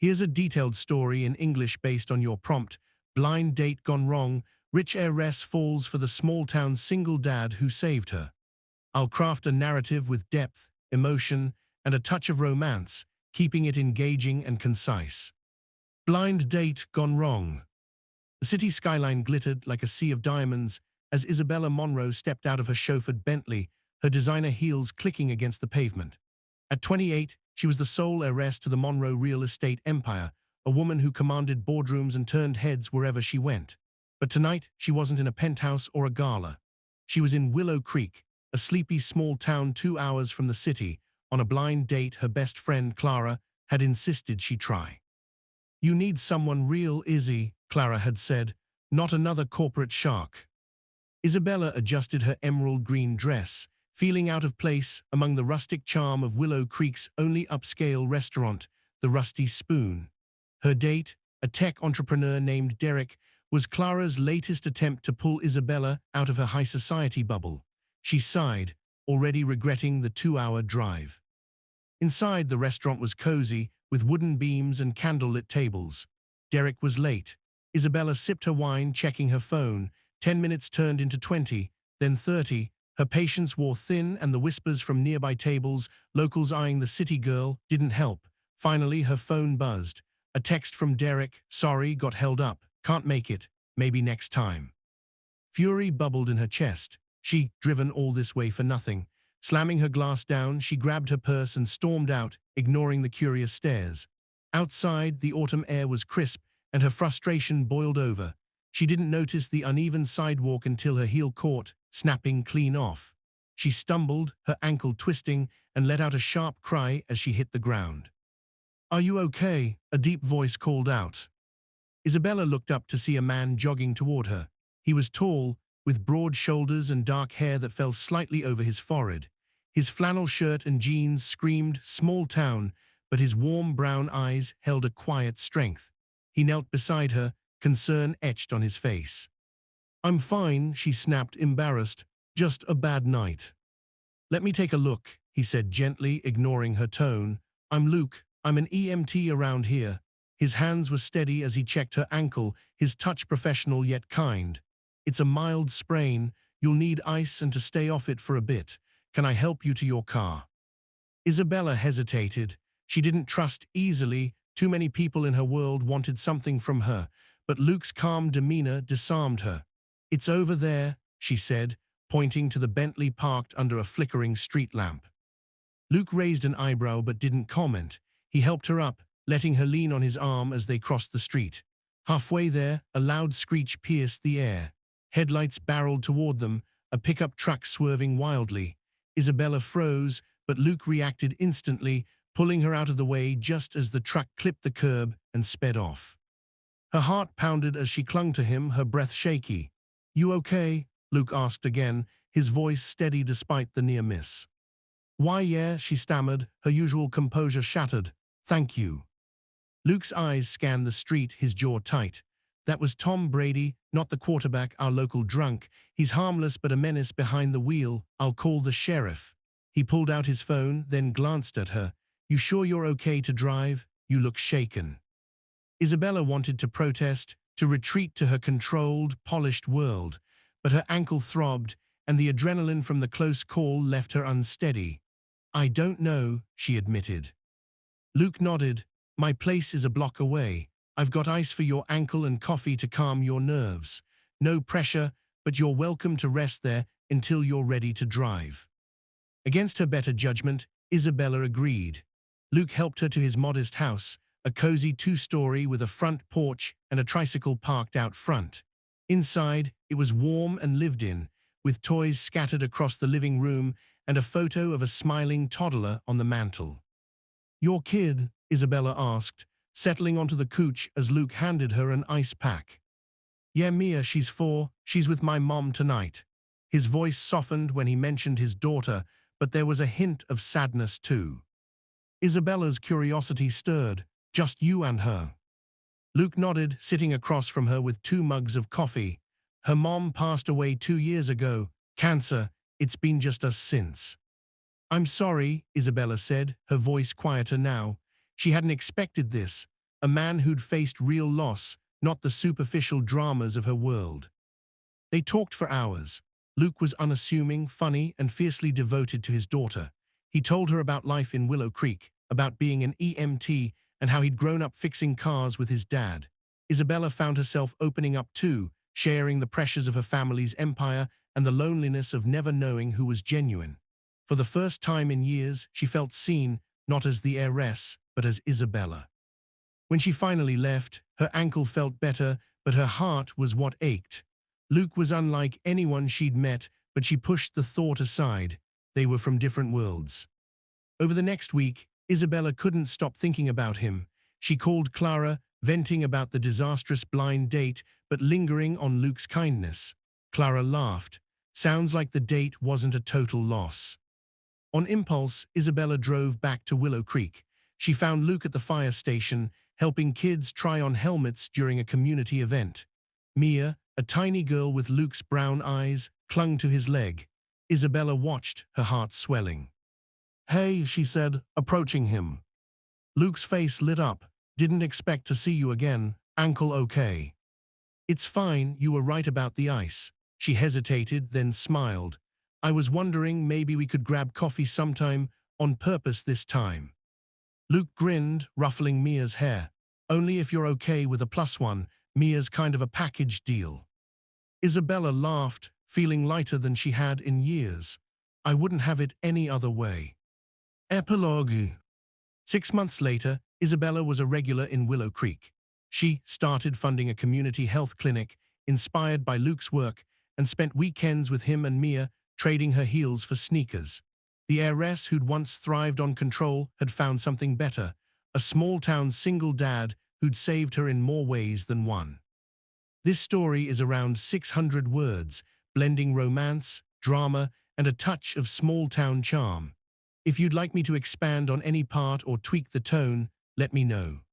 Here's a detailed story in English based on your prompt. Blind date gone wrong. Rich heiress falls for the small-town single dad who saved her. I'll craft a narrative with depth, emotion, and a touch of romance, keeping it engaging and concise. Blind date gone wrong. The city skyline glittered like a sea of diamonds as Isabella Monroe stepped out of her chauffeured Bentley, her designer heels clicking against the pavement. At 28, she was the sole heiress to the Monroe real estate empire, a woman who commanded boardrooms and turned heads wherever she went. But tonight, she wasn't in a penthouse or a gala. She was in Willow Creek, a sleepy small town 2 hours from the city, on a blind date her best friend, Clara, had insisted she try. "You need someone real, Izzy," Clara had said, "not another corporate shark." Isabella adjusted her emerald green dress, feeling out of place among the rustic charm of Willow Creek's only upscale restaurant, the Rusty Spoon. Her date, a tech entrepreneur named Derek, was Clara's latest attempt to pull Isabella out of her high society bubble. She sighed, already regretting the 2-hour drive. Inside, the restaurant was cozy, with wooden beams and candlelit tables. Derek was late. Isabella sipped her wine, checking her phone. 10 minutes turned into 20, then 30. Her patience wore thin, and the whispers from nearby tables, locals eyeing the city girl, didn't help. Finally, her phone buzzed. A text from Derek: "Sorry, got held up. Can't make it. Maybe next time." Fury bubbled in her chest. She, driven all this way for nothing. Slamming her glass down, she grabbed her purse and stormed out, ignoring the curious stares. Outside, the autumn air was crisp, and her frustration boiled over. She didn't notice the uneven sidewalk until her heel caught, snapping clean off. She stumbled, her ankle twisting, and let out a sharp cry as she hit the ground. "Are you okay?" a deep voice called out. Isabella looked up to see a man jogging toward her. He was tall, with broad shoulders and dark hair that fell slightly over his forehead. His flannel shirt and jeans screamed small town, but his warm brown eyes held a quiet strength. He knelt beside her, concern etched on his face. "I'm fine," she snapped, embarrassed. "Just a bad night." "Let me take a look," he said gently, ignoring her tone. "I'm Luke. I'm an EMT around here." His hands were steady as he checked her ankle, his touch professional yet kind. "It's a mild sprain. You'll need ice and to stay off it for a bit. Can I help you to your car?" Isabella hesitated. She didn't trust easily. Too many people in her world wanted something from her, but Luke's calm demeanor disarmed her. "It's over there," she said, pointing to the Bentley parked under a flickering street lamp. Luke raised an eyebrow but didn't comment. He helped her up, letting her lean on his arm as they crossed the street. Halfway there, a loud screech pierced the air. Headlights barreled toward them, a pickup truck swerving wildly. Isabella froze, but Luke reacted instantly, pulling her out of the way just as the truck clipped the curb and sped off. Her heart pounded as she clung to him, her breath shaky. "You okay?" Luke asked again, his voice steady despite the near miss. "Why, yeah," she stammered, her usual composure shattered. "Thank you." Luke's eyes scanned the street, his jaw tight. "That was Tom Brady, not the quarterback, our local drunk. He's harmless but a menace behind the wheel. I'll call the sheriff." He pulled out his phone, then glanced at her. "You sure you're okay to drive? You look shaken." Isabella wanted to protest, to retreat to her controlled, polished world, but her ankle throbbed, and the adrenaline from the close call left her unsteady. "I don't know," she admitted. Luke nodded. "My place is a block away. I've got ice for your ankle and coffee to calm your nerves. No pressure, but you're welcome to rest there until you're ready to drive." Against her better judgment, Isabella agreed. Luke helped her to his modest house, a cozy 2-story with a front porch and a tricycle parked out front. Inside, it was warm and lived in, with toys scattered across the living room and a photo of a smiling toddler on the mantel. "Your kid?" Isabella asked, settling onto the couch as Luke handed her an ice pack. "Yeah, Mia, she's 4. She's with my mom tonight." His voice softened when he mentioned his daughter, but there was a hint of sadness too. Isabella's curiosity stirred. "Just you and her?" Luke nodded, sitting across from her with 2 mugs of coffee. "Her mom passed away 2 years ago. Cancer. It's been just us since." "I'm sorry," Isabella said, her voice quieter now. She hadn't expected this. a man who'd faced real loss, not the superficial dramas of her world. They talked for hours. Luke was unassuming, funny, and fiercely devoted to his daughter. He told her about life in Willow Creek, about being an EMT, and how he'd grown up fixing cars with his dad. Isabella found herself opening up too, sharing the pressures of her family's empire and the loneliness of never knowing who was genuine. For the first time in years, she felt seen, not as the heiress, but as Isabella. When she finally left, her ankle felt better, but her heart was what ached. Luke was unlike anyone she'd met, but she pushed the thought aside. They were from different worlds. Over the next week, Isabella couldn't stop thinking about him. She called Clara, venting about the disastrous blind date, but lingering on Luke's kindness. Clara laughed. Sounds like the date wasn't a total loss. On impulse, Isabella drove back to Willow Creek. She found Luke at the fire station, helping kids try on helmets during a community event. Mia, a tiny girl with Luke's brown eyes, clung to his leg. Isabella watched, her heart swelling. "Hey," she said, approaching him. Luke's face lit up. "Didn't expect to see you again. Ankle okay?" "It's fine, you were right about the ice." She hesitated, then smiled. "I was wondering maybe we could grab coffee sometime, on purpose this time." Luke grinned, ruffling Mia's hair. "Only if you're okay with a +1, Mia's kind of a package deal." Isabella laughed, feeling lighter than she had in years. "I wouldn't have it any other way." Epilogue. 6 months later, Isabella was a regular in Willow Creek. She started funding a community health clinic, inspired by Luke's work, and spent weekends with him and Mia, trading her heels for sneakers. The heiress who'd once thrived on control had found something better, a small-town single dad who'd saved her in more ways than one. This story is around 600 words, blending romance, drama, and a touch of small-town charm. If you'd like me to expand on any part or tweak the tone, let me know.